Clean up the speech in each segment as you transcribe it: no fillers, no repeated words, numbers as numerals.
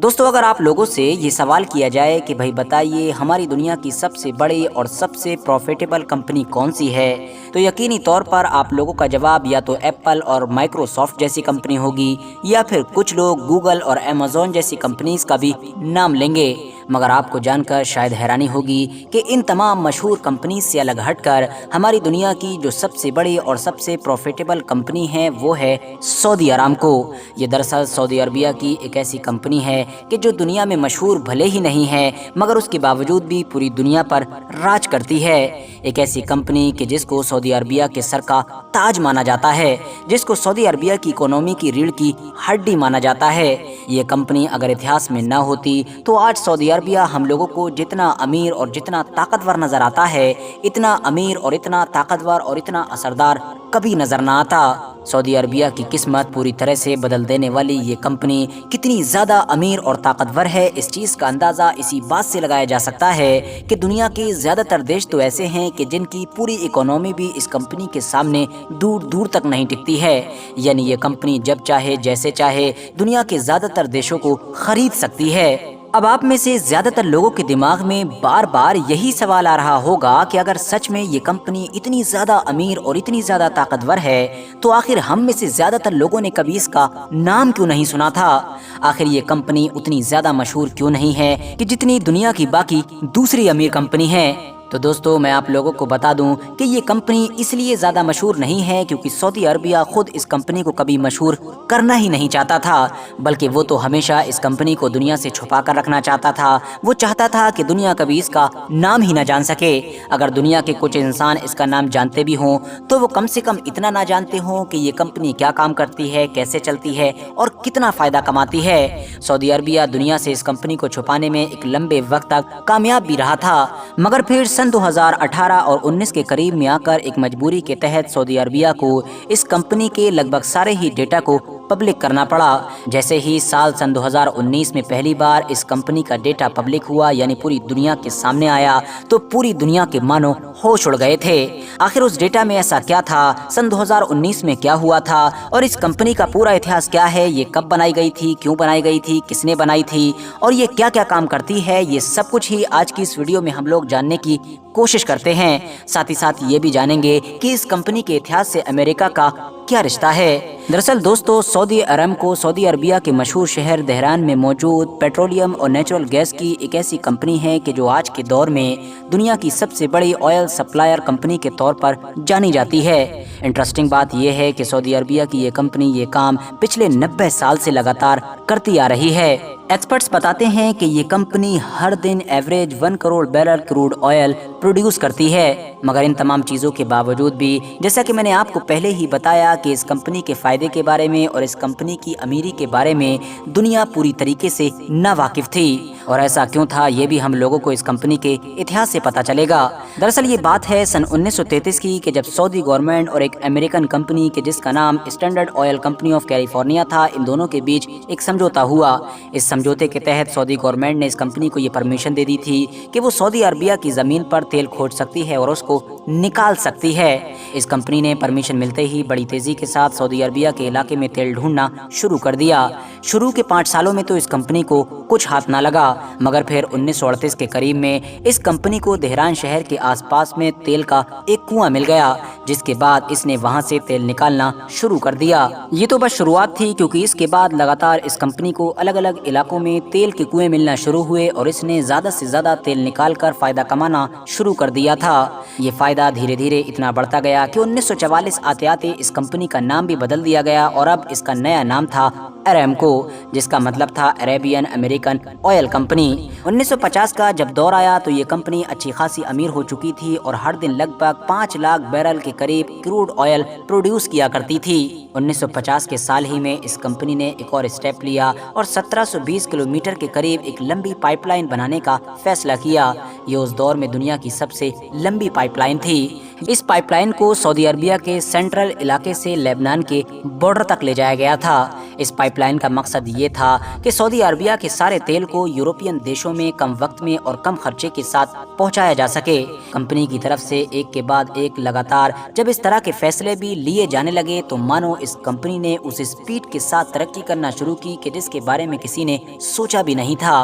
दोस्तों, अगर आप लोगों से ये सवाल किया जाए कि भाई बताइए हमारी दुनिया की सबसे बड़ी और सबसे प्रॉफिटेबल कंपनी कौन सी है, तो यकीनी तौर पर आप लोगों का जवाब या तो एप्पल और माइक्रोसॉफ्ट जैसी कंपनी होगी, या फिर कुछ लोग गूगल और अमेज़न जैसी कंपनीज का भी नाम लेंगे। मगर आपको जानकर शायद हैरानी होगी कि इन तमाम मशहूर कंपनी से अलग हटकर हमारी दुनिया की जो सबसे बड़ी और सबसे प्रॉफिटेबल कंपनी है वो है सऊदी अरामको। ये दरअसल सऊदी अरबिया की एक ऐसी कंपनी है कि जो दुनिया में मशहूर भले ही नहीं है, मगर उसके बावजूद भी पूरी दुनिया पर राज करती है। एक ऐसी कंपनी कि जिसको सऊदी अरबिया के सर का ताज माना जाता है, जिसको सऊदी अरबिया की इकोनॉमी की रीढ़ की हड्डी माना जाता है। ये कंपनी अगर इतिहास में ना होती तो आज सऊदी अरबिया हम लोगों को जितना अमीर और जितना ताकतवर नजर आता है, इतना अमीर और इतना ताकतवर और इतना असरदार कभी नजर ना आता। सऊदी अरबिया की किस्मत पूरी तरह से बदल देने वाली ये कंपनी कितनी ज़्यादा अमीर और ताकतवर है, इस चीज़ का अंदाज़ा इसी बात से लगाया जा सकता है कि दुनिया के ज़्यादातर देश तो ऐसे हैं कि जिनकी पूरी इकोनॉमी भी इस कंपनी के सामने दूर दूर तक नहीं टिकती है। यानी ये कंपनी जब चाहे जैसे चाहे दुनिया के ज़्यादातर देशों को खरीद सकती है। अब आप में से ज्यादातर लोगों के दिमाग में बार बार यही सवाल आ रहा होगा कि अगर सच में ये कंपनी इतनी ज्यादा अमीर और इतनी ज्यादा ताकतवर है, तो आखिर हम में से ज्यादातर लोगों ने कभी इसका नाम क्यों नहीं सुना था। आखिर ये कंपनी उतनी ज्यादा मशहूर क्यों नहीं है कि जितनी दुनिया की बाकी दूसरी अमीर कंपनी है। तो दोस्तों, मैं आप लोगों को बता दूं कि ये कंपनी इसलिए ज़्यादा मशहूर नहीं है क्योंकि सऊदी अरबिया खुद इस कंपनी को कभी मशहूर करना ही नहीं चाहता था, बल्कि वो तो हमेशा इस कंपनी को दुनिया से छुपा कर रखना चाहता था। वो चाहता था कि दुनिया कभी इसका नाम ही ना जान सके। अगर दुनिया के कुछ इंसान इसका नाम जानते भी हों तो वो कम से कम इतना ना जानते हों कि ये कंपनी क्या काम करती है, कैसे चलती है और कितना फ़ायदा कमाती है। सऊदी अरबिया दुनिया से इस कंपनी को छुपाने में एक लंबे वक्त तक कामयाब भी रहा था, मगर फिर सन 2018 और 19 के करीब में आकर एक मजबूरी के तहत सऊदी अरबिया को इस कंपनी के लगभग सारे ही डेटा को पब्लिक करना पड़ा। जैसे ही सन 2019 में पहली बार इस कंपनी का डेटा पब्लिक हुआ, यानी पूरी दुनिया के सामने आया, तो पूरी दुनिया के मानो होश उड़ गए थे। आखिर उस डेटा में ऐसा क्या था, सन 2019 में क्या हुआ था और इस कंपनी का पूरा इतिहास क्या है, ये कब बनाई गई थी, क्यों बनाई गई थी, किसने बनाई थी और ये क्या क्या काम करती है, ये सब कुछ ही आज की इस वीडियो में हम लोग जानने की कोशिश करते हैं। साथ ही साथ ये भी जानेंगे कि इस कंपनी के इतिहास से अमेरिका का क्या रिश्ता है। दरअसल दोस्तों, सऊदी अरामको सऊदी अरबिया के मशहूर शहर तेहरान में मौजूद पेट्रोलियम और नेचुरल गैस की एक ऐसी कंपनी है कि जो आज के दौर में दुनिया की सबसे बड़ी ऑयल सप्लायर कंपनी के तौर पर जानी जाती है। इंटरेस्टिंग बात यह है कि सऊदी अरबिया की ये कंपनी ये काम पिछले 90 साल से लगातार करती आ रही है। एक्सपर्ट्स बताते हैं कि ये कंपनी हर दिन average 1 crore barrel crude oil produce करती है। मगर इन तमाम चीज़ों के बावजूद भी, जैसा कि मैंने आपको पहले ही बताया कि इस कंपनी के फ़ायदे के बारे में और इस कंपनी की अमीरी के बारे में दुनिया पूरी तरीके से नावाकिफ़ थी। और ऐसा क्यों था, ये भी हम लोगों को इस कंपनी के इतिहास से पता चलेगा। दरअसल ये बात है सन 1933 की, कि जब सऊदी गवर्नमेंट और एक अमेरिकन कंपनी के जिसका नाम standard oil company of California था, इन दोनों के बीच एक समझौता हुआ। इस समझौते के तहत सऊदी गवर्नमेंट ने इस कंपनी को ये परमिशन दे दी थी कि वो सऊदी अरबिया की ज़मीन पर तेल खोद सकती है और उसको निकाल सकती है। इस कंपनी ने परमिशन मिलते ही बड़ी तेज़ी के साथ सऊदी अरबिया के इलाके में तेल ढूंढना शुरू कर दिया। शुरू के 5 सालों में तो इस कंपनी को कुछ हाथ ना लगा, मगर फिर 1938 के करीब में इस कंपनी को तेहरान शहर के आसपास में तेल का एक कुआं मिल गया, जिसके बाद इसने वहां से तेल निकालना शुरू कर दिया। ये तो बस शुरुआत थी, क्योंकि इसके बाद लगातार इस कंपनी को अलग अलग इलाकों में तेल के कुएं मिलना शुरू हुए और इसने ज़्यादा से ज़्यादा तेल निकालकर फ़ायदा कमाना शुरू कर दिया था। ये फ़ायदा धीरे धीरे इतना बढ़ता गया कि 1944 आते आते इस कंपनी का नाम भी बदल दिया गया और अब इसका नया नाम था अरामको, जिसका मतलब था अरेबियन अमेरिकन ऑयल कंपनी। 1950 का जब दौर आया तो ये कंपनी अच्छी खासी अमीर हो चुकी थी और हर दिन लगभग 5 लाख बैरल के करीब क्रूड ऑयल प्रोड्यूस किया करती थी। 1950 के साल ही में इस कंपनी ने एक और स्टेप लिया और 1720 किलोमीटर के करीब एक लंबी पाइपलाइन बनाने का फैसला किया। ये उस दौर में दुनिया की सबसे लंबी पाइपलाइन थी। इस पाइपलाइन को सऊदी अरबिया के सेंट्रल इलाके से लेबनान के बॉर्डर तक ले जाया गया था। इस पाइपलाइन का मकसद ये था कि सऊदी अरबिया के सारे तेल को यूरोपियन देशों में कम वक्त में और कम खर्चे के साथ पहुंचाया जा सके। कंपनी की तरफ से एक के बाद एक लगातार जब इस तरह के फैसले भी लिए जाने लगे तो मानो इस कंपनी ने उस स्पीड के साथ तरक्की करना शुरू की कि जिसके बारे में किसी ने सोचा भी नहीं था।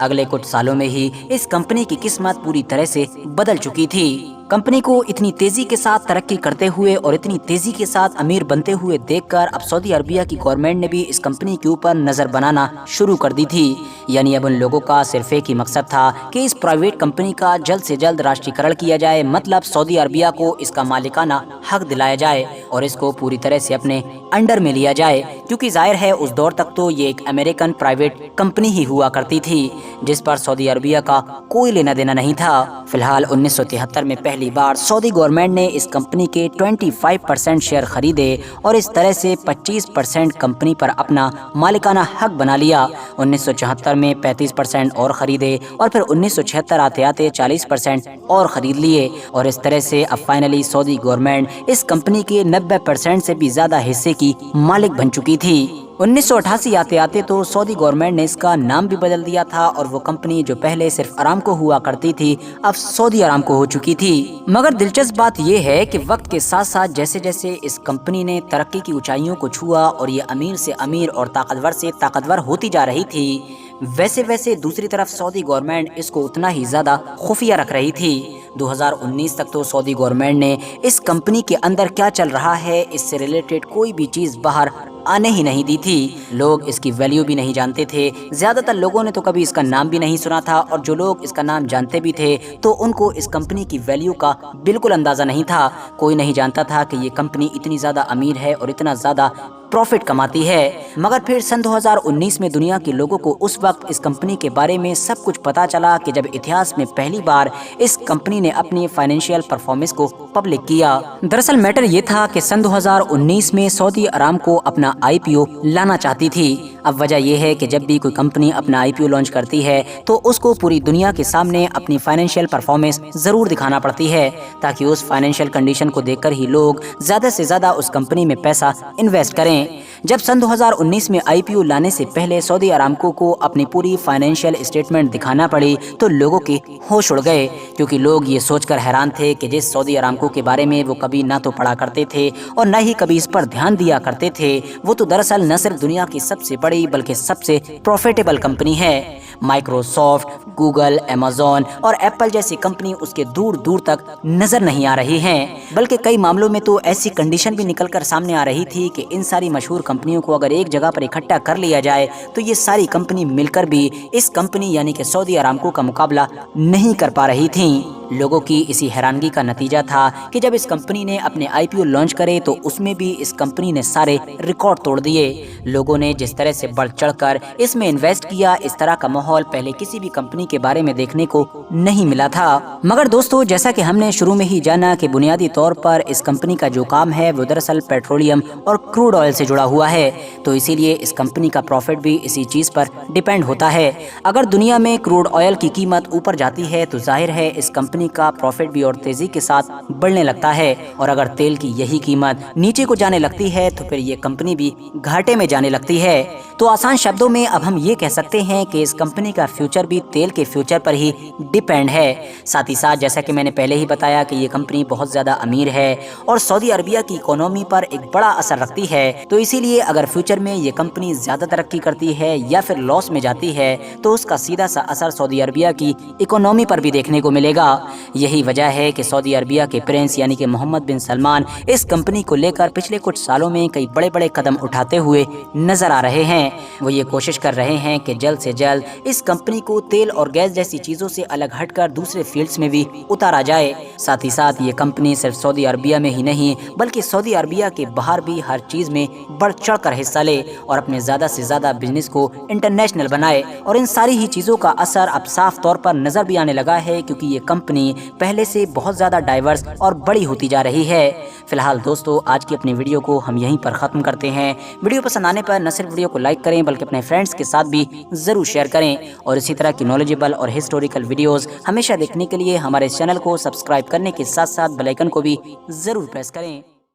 अगले कुछ सालों में ही इस कंपनी की किस्मत पूरी तरह से बदल चुकी थी। कंपनी को इतनी तेजी के साथ तरक्की करते हुए और इतनी तेजी के साथ अमीर बनते हुए देखकर अब सऊदी अरबिया की गवर्नमेंट ने भी इस कंपनी के ऊपर नजर बनाना शुरू कर दी थी। यानी अब उन लोगों का सिर्फ एक ही मकसद था कि इस प्राइवेट कंपनी का जल्द से जल्द राष्ट्रीयकरण किया जाए, मतलब सऊदी अरबिया को इसका मालिकाना हक दिलाया जाए और इसको पूरी तरह से अपने अंडर में लिया जाए, क्योंकि जाहिर है उस दौर तक तो ये एक अमेरिकन प्राइवेट कंपनी ही हुआ करती थी जिस पर सऊदी अरबिया का कोई लेना देना नहीं था। फिलहाल 1973 में पहली बार सऊदी गवर्नमेंट ने इस कंपनी के 25% शेयर खरीदे और इस तरह से 25% कंपनी पर अपना मालिकाना हक बना लिया। 1974 में 35% और खरीदे और फिर 1976 आते आते 40% और खरीद लिए और इस तरह से अब फाइनली सऊदी गवर्नमेंट इस कंपनी के 90% से भी ज्यादा हिस्से की मालिक बन चुकी थी। 1988 आते आते तो सऊदी गवर्नमेंट ने इसका नाम भी बदल दिया था और वो कंपनी जो पहले सिर्फ अरामको हुआ करती थी अब सऊदी अरामको हो चुकी थी। मगर दिलचस्प बात ये है कि वक्त के साथ साथ जैसे जैसे इस कंपनी ने तरक्की की ऊंचाइयों को छुआ और ये अमीर से अमीर और ताकतवर से ताकतवर होती जा रही थी, वैसे वैसे दूसरी तरफ सऊदी गवर्नमेंट इसको उतना ही ज्यादा खुफिया रख रही थी। 2019 तक तो सऊदी गवर्नमेंट ने इस कंपनी के अंदर क्या चल रहा है इससे रिलेटेड कोई भी चीज बाहर आने ही नहीं दी थी। लोग इसकी वैल्यू भी नहीं जानते थे। ज्यादातर लोगों ने तो कभी इसका नाम भी नहीं सुना था और जो लोग इसका नाम जानते भी थे तो उनको इस कंपनी की वैल्यू का बिल्कुल अंदाजा नहीं था। कोई नहीं जानता था कि ये कंपनी इतनी ज्यादा अमीर है और इतना ज्यादा प्रॉफिट कमाती है। मगर फिर सन 2019 में दुनिया के लोगों को उस वक्त इस कंपनी के बारे में सब कुछ पता चला कि जब इतिहास में पहली बार इस कंपनी ने अपनी फाइनेंशियल परफॉर्मेंस को पब्लिक किया। दरअसल मैटर ये था कि सन 2019 में सऊदी अरामको अपना IPO लाना चाहती थी। अब वजह यह है कि जब भी कोई कंपनी अपना IPO लॉन्च करती है तो उसको पूरी दुनिया के सामने अपनी फाइनेंशियल परफॉर्मेंस जरूर दिखाना पड़ती है ताकि उस फाइनेंशियल कंडीशन को देखकर ही लोग ज्यादा से ज्यादा उस कंपनी में पैसा इन्वेस्ट करें। जब सन 2019 में IPO लाने से पहले सऊदी अरामको को अपनी पूरी फाइनेंशियल स्टेटमेंट दिखाना पड़ी तो लोगों के होश उड़ गए, क्योंकि लोग ये सोचकर हैरान थे कि जिस सऊदी अरामको के बारे में वो कभी ना तो पढ़ा करते थे और न ही कभी इस पर ध्यान दिया करते थे, वो तो दरअसल न सिर्फ दुनिया की सबसे बड़ी बल्कि सबसे प्रॉफिटेबल कंपनी है। माइक्रोसॉफ्ट, गूगल, अमेज़न और एप्पल जैसी कंपनी उसके दूर दूर तक नजर नहीं आ रही हैं, बल्कि कई मामलों में तो ऐसी कंडीशन भी निकलकर सामने आ रही थी कि इन सारी मशहूर कंपनियों को अगर एक जगह पर इकट्ठा कर लिया जाए तो ये सारी कंपनी मिलकर भी इस कंपनी यानी कि सऊदी अरामको का मुकाबला नहीं कर पा रही थी। लोगों की इसी हैरानगी का नतीजा था कि जब इस कंपनी ने अपने IPO लॉन्च करे तो उसमें भी इस कंपनी ने सारे रिकॉर्ड तोड़ दिए। लोगों ने जिस तरह से बढ़ चढ़कर इसमें इन्वेस्ट किया, इस तरह का माहौल पहले किसी भी कंपनी के बारे में देखने को नहीं मिला था। मगर दोस्तों, जैसा कि हमने शुरू में ही जाना कि बुनियादी तौर पर इस कंपनी का जो काम है वो दरअसल पेट्रोलियम और क्रूड ऑयल से जुड़ा हुआ है, तो इसीलिए इस कंपनी का प्रॉफिट भी इसी चीज पर डिपेंड होता है। अगर दुनिया में क्रूड ऑयल की कीमत ऊपर जाती है तो जाहिर है इस कंपनी का प्रॉफिट भी और तेजी के साथ बढ़ने लगता है, और अगर तेल की यही कीमत नीचे को जाने लगती है तो फिर ये कंपनी भी घाटे में जाने लगती है। तो आसान शब्दों में अब हम ये कह सकते हैं कि इस कंपनी का फ्यूचर भी तेल के फ्यूचर पर ही डिपेंड है। साथ ही साथ जैसा कि मैंने पहले ही बताया कि ये कंपनी बहुत ज्यादा अमीर है और सऊदी अरबिया की इकोनॉमी पर एक बड़ा असर रखती है, तो इसीलिए अगर फ्यूचर में ये कंपनी ज्यादा तरक्की करती है या फिर लॉस में जाती है तो उसका सीधा सा असर सऊदी अरबिया की इकोनॉमी पर भी देखने को मिलेगा। यही वजह है कि सऊदी अरबिया के प्रिंस यानी कि मोहम्मद बिन सलमान इस कंपनी को लेकर पिछले कुछ सालों में कई बड़े बड़े कदम उठाते हुए नजर आ रहे हैं। वो ये कोशिश कर रहे हैं कि जल्द से जल्द इस कंपनी को तेल और गैस जैसी चीजों से अलग हटकर दूसरे फील्ड्स में भी उतारा जाए। साथ ही साथ ये कंपनी सिर्फ सऊदी अरबिया में ही नहीं बल्कि सऊदी अरबिया के बाहर भी हर चीज में बढ़ चढ़ कर हिस्सा ले और अपने ज्यादा से ज्यादा बिजनेस को इंटरनेशनल बनाए, और इन सारी ही चीजों का असर अब साफ तौर पर नजर भी आने लगा है क्योंकि ये कंपनी पहले से बहुत ज्यादा डाइवर्स और बड़ी होती जा रही है। फिलहाल दोस्तों, आज की अपनी वीडियो को हम यहीं पर खत्म करते हैं। वीडियो पसंद आने पर न सिर्फ वीडियो को लाइक करें बल्कि अपने फ्रेंड्स के साथ भी जरूर शेयर करें, और इसी तरह की नॉलेजेबल और हिस्टोरिकल वीडियोस हमेशा देखने के लिए हमारे चैनल को सब्सक्राइब करने के साथ साथ बेल आइकन को भी जरूर प्रेस करें।